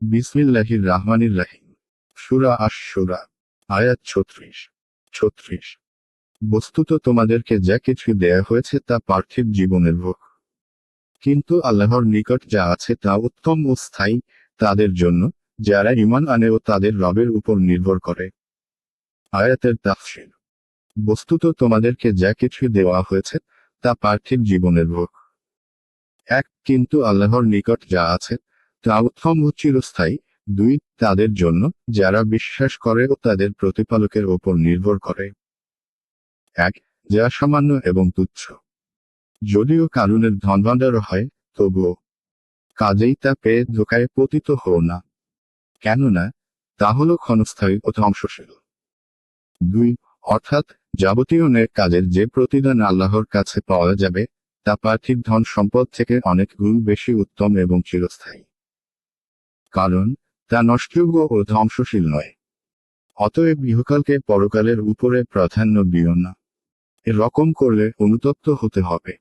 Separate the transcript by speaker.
Speaker 1: বিসমিল্লাহির রাহমানির রাহিম। সূরা আশ-শূরা, আয়াত 36। বস্তুত তোমাদেরকে যা কিছু দেয়া হয়েছে তা পার্থিব জীবনের ভোগ। কিন্তু আল্লাহর নিকট যা আছে তা উত্তম ও স্থায়ী তাদের জন্য, যারা ঈমান আনে ও তাদের রবের উপর নির্ভর করে। আয়াতের তাফসীর। বস্তুত তোমাদেরকে যা কিছু দেওয়া হয়েছে তা পার্থিব জীবনের ভোগ। কিন্তু আল্লাহর নিকট যা আছে তা উত্তম ও চিরস্থায়ী। 2 তাদের জন্য, যারা বিশ্বাস করে ও তাদের প্রতিপালকের ওপর নির্ভর করে। যা সামান্য এবং তুচ্ছ। যদিও কারুনের ধনভাণ্ডারও হয়, তবুও কাজেই তা পেয়ে ধোঁকায় পতিত হও না, কেননা তা হল ক্ষণস্থায়ী ও ধ্বংসশীল। 2 অর্থাৎ যাবতীয় নেক কাজের যে প্রতিদান আল্লাহর কাছে পাওয়া যাবে তা পার্থিব ধন সম্পদ থেকে অনেক গুণ বেশি উত্তম এবং চিরস্থায়ী, কারণ তা নষ্টযোগ্য ও ধ্বংসশীল নয়। অতএব ইহকালকে পরকালের উপরে প্রাধান্য দিও না। এরকম করলে অনুতপ্ত হতে হবে।